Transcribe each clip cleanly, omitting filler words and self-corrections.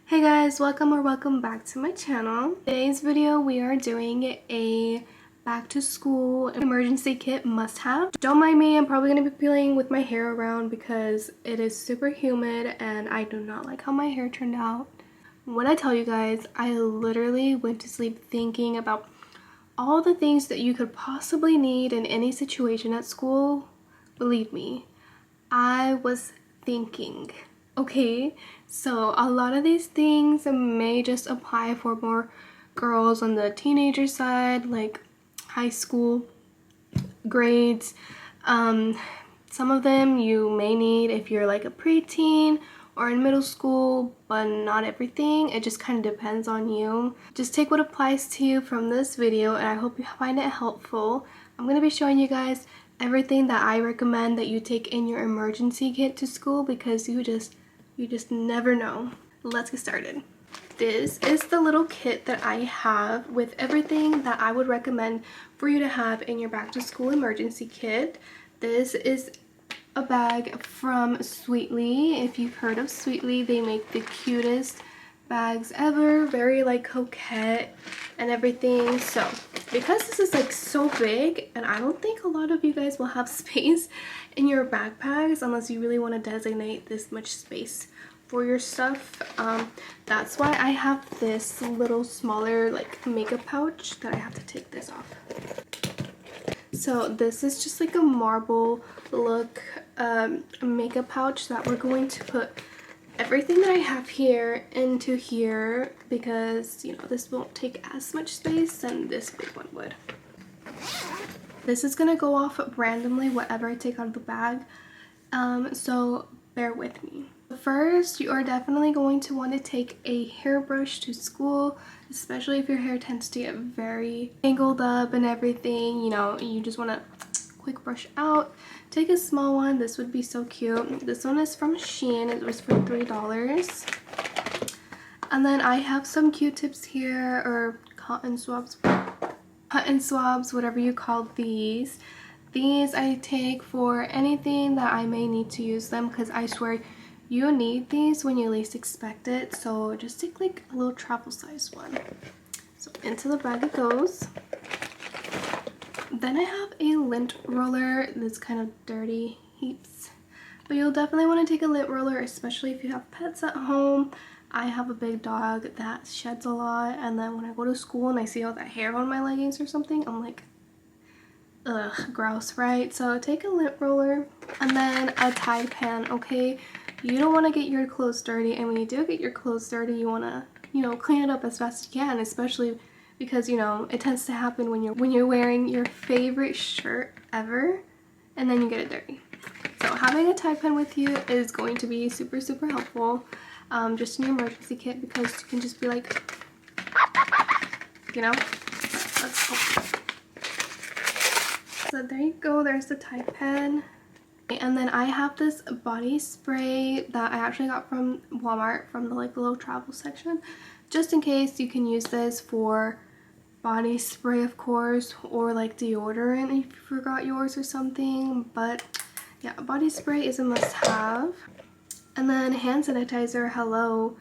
Hey guys, welcome back to my channel. Today's video we are doing a back to school emergency kit must-have. Don't mind me, I'm probably going to be peeling with my hair around because it is super humid and I do not like how my hair turned out. When I tell you guys, I literally went to sleep thinking about all the things that you could possibly need in any situation at school. Believe me, I was thinking. Okay, so a lot of these things may just apply for more girls on the teenager side, like high school grades. Some of them you may need if you're like a preteen or in middle school, but not everything. It just kind of depends on you. Just take what applies to you from this video, and I hope you find it helpful. I'm going to be showing you guys everything that I recommend that you take in your emergency kit to school because you just never know. Let's get started. This is the little kit that I have with everything that I would recommend for you to have in your back to school emergency kit. This is a bag from Sweetly. If you've heard of Sweetly, they make the cutest bags ever, very like coquette and everything. So because this is like so big, and I don't think a lot of you guys will have space in your backpacks unless you really want to designate this much space for your stuff, that's why I have this little smaller like makeup pouch that I have to take this off. So this is just like a marble look makeup pouch that we're going to put everything that I have here into here because, you know, this won't take as much space and this big one would. This is gonna go off randomly whatever I take out of the bag, so bear with me. First, you are definitely going to want to take a hairbrush to school, especially if your hair tends to get very tangled up and everything. You know, you just want to quick brush out. Take a small one. This would be so cute. This one is from Hygiene. It was for $3. And then I have some Q-tips here, or cotton swabs, whatever you call these. These I take for anything that I may need to use them, because I swear you need these when you least expect it. So just take like a little travel size one. So into the bag it goes. Then I have a lint roller that's kind of dirty heaps, but you'll definitely want to take a lint roller, especially if you have pets at home. I have a big dog that sheds a lot, and then when I go to school and I see all that hair on my leggings or something, I'm like, ugh, gross, right? So take a lint roller and then a Tide pan. Okay, you don't want to get your clothes dirty, and when you do get your clothes dirty, you want to, you know, clean it up as fast as you can, especially because, you know, it tends to happen when you're wearing your favorite shirt ever and then you get it dirty. So having a Tide pen with you is going to be super helpful, just in your emergency kit, because you can just be like, you know. Let's go. So there you go, there's the Tide pen. And then I have this body spray that I actually got from Walmart, from the like little travel section, just in case. You can use this for body spray, of course, or like deodorant if you forgot yours or something. But yeah, body spray is a must-have. And then hand sanitizer. Hello,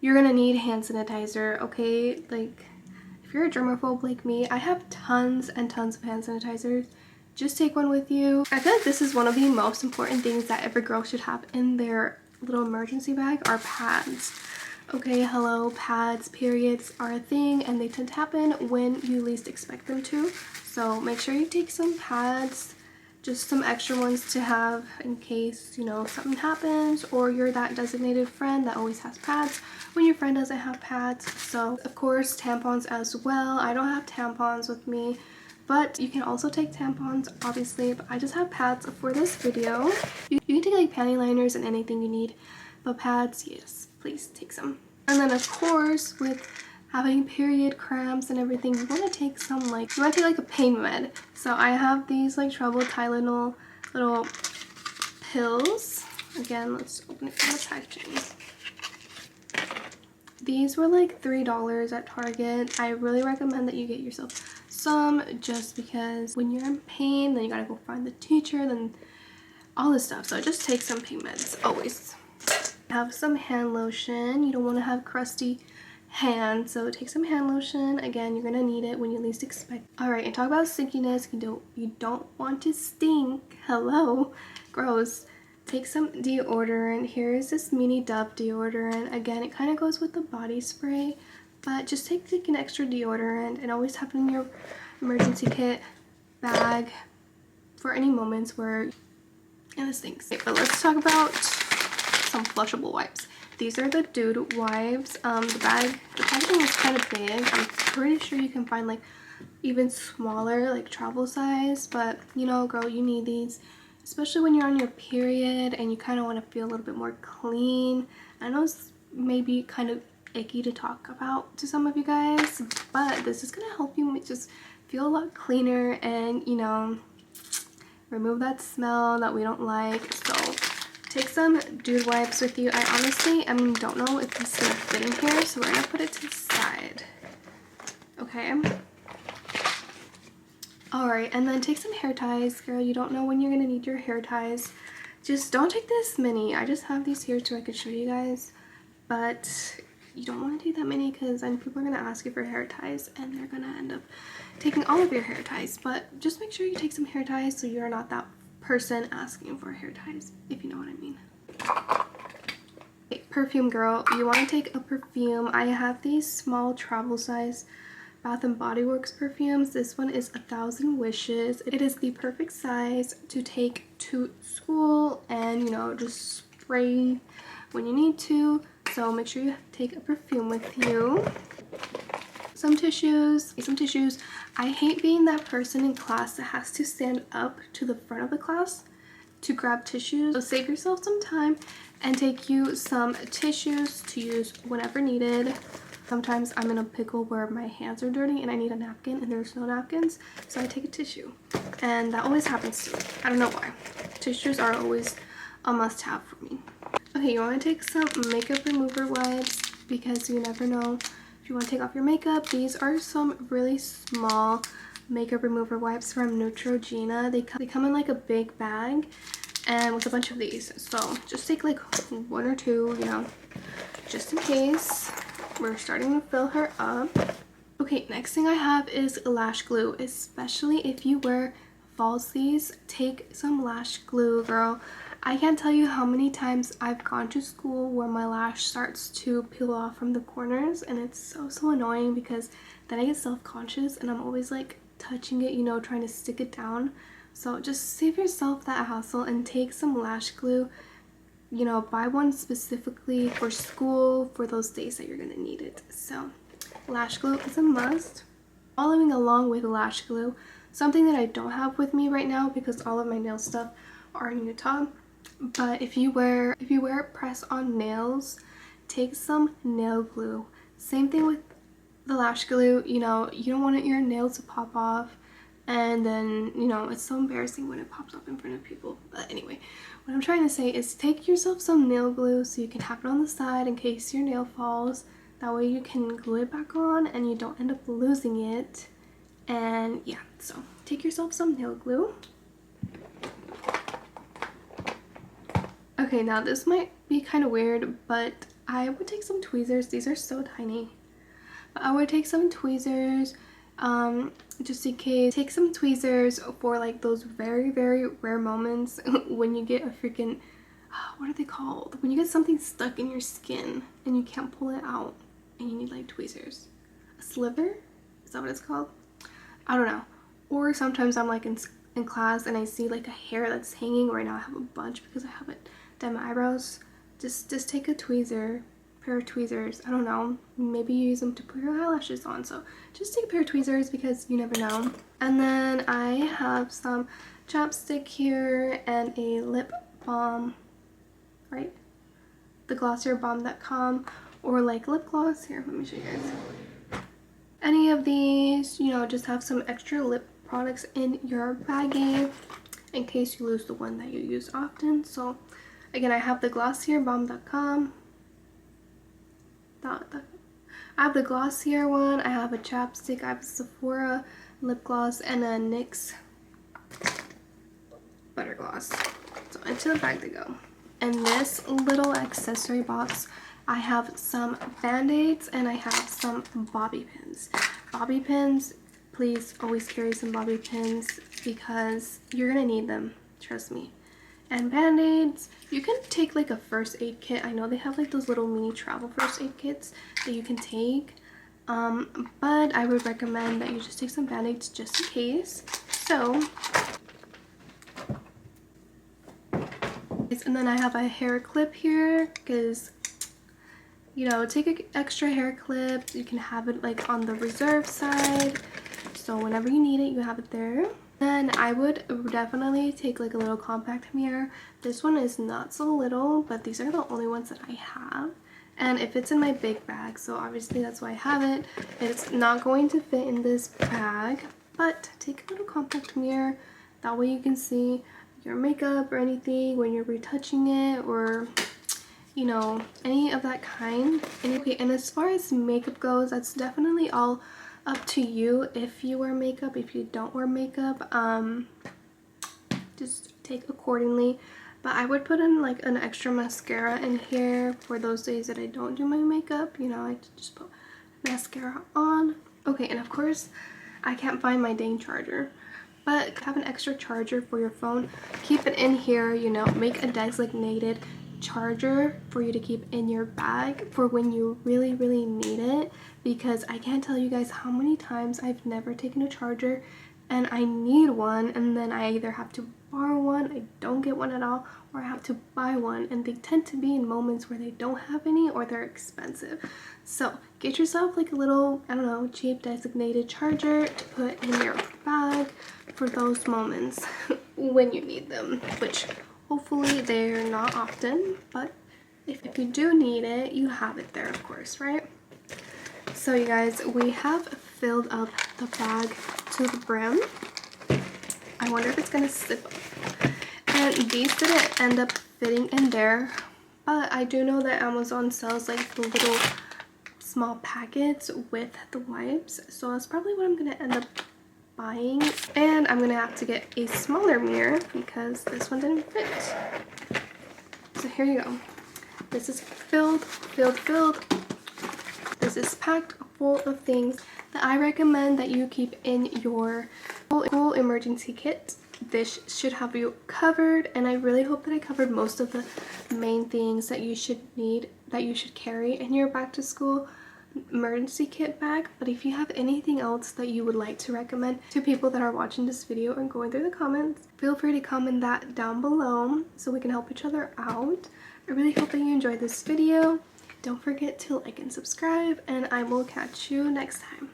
you're gonna need hand sanitizer, okay? Like, if you're a germaphobe like me, I have tons and tons of hand sanitizers. Just take one with you. I feel like this is one of the most important things that every girl should have in their little emergency bag, are pads. Okay, hello, pads, periods are a thing, and they tend to happen when you least expect them to. So make sure you take some pads, just some extra ones to have in case, you know, something happens, or you're that designated friend that always has pads when your friend doesn't have pads. So of course, tampons as well. I don't have tampons with me, but you can also take tampons, obviously, but I just have pads for this video. You can take like panty liners and anything you need, but pads, yes, please take some. And then of course, with having period cramps and everything, you want to take some like, you want to take like a pain med. So I have these like travel Tylenol little pills. Again, let's open it from the packaging. These were like $3 at Target. I really recommend that you get yourself some, just because when you're in pain, then you gotta go find the teacher, then all this stuff. So just take some pain meds always. Have some hand lotion. You don't want to have crusty hands, so take some hand lotion. Again, you're gonna need it when you least expect. All right, and talk about stinkiness. You don't want to stink. Hello, gross. Take some deodorant. Here's this mini Dove deodorant. Again, it kind of goes with the body spray, but just take an extra deodorant and always have it in your emergency kit bag for any moments where it stinks. Okay, but let's talk about some flushable wipes. These are the Dude wipes. The packaging is kind of big. I'm pretty sure you can find like even smaller, like travel size, but you know, girl, you need these, especially when you're on your period and you kind of want to feel a little bit more clean. I know it's maybe kind of icky to talk about to some of you guys, but this is gonna help you just feel a lot cleaner and, you know, remove that smell that we don't like. So take some Dude wipes with you. I honestly, don't know if this is gonna fit in here, so we're gonna put it to the side. Okay. Alright, and then take some hair ties. Girl, you don't know when you're gonna need your hair ties. Just don't take this many. I just have these here so I could show you guys. But you don't want to take that many because then people are gonna ask you for hair ties and they're gonna end up taking all of your hair ties. But just make sure you take some hair ties so you're not that person asking for hair ties, if you know what I mean. Okay, perfume, girl. You want to take a perfume. I have these small travel size Bath and Body Works perfumes. This one is 1,000 Wishes. It is the perfect size to take to school and, you know, just spray when you need to. So make sure you take a perfume with you. Some tissues. I hate being that person in class that has to stand up to the front of the class to grab tissues. So save yourself some time and take you some tissues to use whenever needed. Sometimes I'm in a pickle where my hands are dirty and I need a napkin and there's no napkins, so I take a tissue. And that always happens to me. I don't know why. Tissues are always a must-have for me. Okay, you want to take some makeup remover wipes because you never know if you want to take off your makeup. These are some really small makeup remover wipes from Neutrogena. They come in like a big bag and with a bunch of these. So just take like one or two, you know, just in case. We're starting to fill her up. Okay, next thing I have is lash glue, especially if you wear falsies. Take some lash glue, girl. I can't tell you how many times I've gone to school where my lash starts to peel off from the corners, and it's so annoying because then I get self-conscious and I'm always like touching it, you know, trying to stick it down. So just save yourself that hassle and take some lash glue. You know, buy one specifically for school for those days that you're gonna need it. So lash glue is a must. Following along with lash glue, something that I don't have with me right now because all of my nail stuff are in Utah, but if you wear press-on nails, take some nail glue. Same thing with the lash glue. You know, you don't want your nails to pop off, and then, you know, it's so embarrassing when it pops up in front of people. But anyway, what I'm trying to say is take yourself some nail glue so you can have it on the side in case your nail falls. That way you can glue it back on and you don't end up losing it. And yeah, so take yourself some nail glue. Okay, now this might be kind of weird, but I would take some tweezers. These are so tiny. But I would take some tweezers just in case. Take some tweezers for like those very rare moments when you get a freaking, what are they called? When you get something stuck in your skin and you can't pull it out and you need like tweezers. A sliver? Is that what it's called? I don't know. Or sometimes I'm like in class and I see like a hair that's hanging. Right now I have a bunch because I haven't done my eyebrows. Just take a tweezer. Pair of tweezers. I don't know, maybe you use them to put your eyelashes on, so just take a pair of tweezers because you never know. And then I have some chapstick here and a lip balm, right? The glossierbomb.com, or like lip gloss. Here, let me show you guys. Any of these, you know, just have some extra lip products in your baggie in case you lose the one that you use often. So again, I have the glossierbomb.com. I have the Glossier one, I have a chapstick, I have a Sephora lip gloss, and a NYX butter gloss. So into the bag they go. in this little accessory box, I have some band-aids and I have some bobby pins. Bobby pins, please always carry some bobby pins because you're gonna need them, trust me. And band-aids, you can take like a first aid kit. I know they have like those little mini travel first aid kits that you can take. But I would recommend that you just take some band-aids just in case. So, and then I have a hair clip here because, you know, take an extra hair clip. You can have it like on the reserve side. So whenever you need it, you have it there. Then I would definitely take like a little compact mirror. This one is not so little, but these are the only ones that I have. And it fits in my big bag, so obviously that's why I have it. It's not going to fit in this bag, but take a little compact mirror. That way you can see your makeup or anything when you're retouching it, or you know, any of that kind. And as far as makeup goes, that's definitely all up to you. If you wear makeup, if you don't wear makeup, just take accordingly. But I would put in like an extra mascara in here for those days that I don't do my makeup. You know, I just put mascara on. Okay, and of course, I can't find my dang charger. But have an extra charger for your phone. Keep it in here, you know, make a designated charger for you to keep in your bag for when you really, really need it. Because I can't tell you guys how many times I've never taken a charger and I need one, and then I either have to borrow one, I don't get one at all, or I have to buy one, and they tend to be in moments where they don't have any or they're expensive. So get yourself like a little, I don't know, cheap designated charger to put in your bag for those moments when you need them, which hopefully they're not often, but if you do need it, you have it there, of course, right? So you guys, we have filled up the bag to the brim. I wonder if it's gonna zip up. And these didn't end up fitting in there, but I do know that Amazon sells like the little small packets with the wipes, so that's probably what I'm gonna end up buying. And I'm gonna have to get a smaller mirror because this one didn't fit. So here you go. This is filled. This is packed full of things that I recommend that you keep in your full emergency kit. This should have you covered, and I really hope that I covered most of the main things that you should need, that you should carry in your back to school emergency kit bag. But if you have anything else that you would like to recommend to people that are watching this video and going through the comments, feel free to comment that down below so we can help each other out. I really hope that you enjoyed this video. Don't forget to like and subscribe, and I will catch you next time.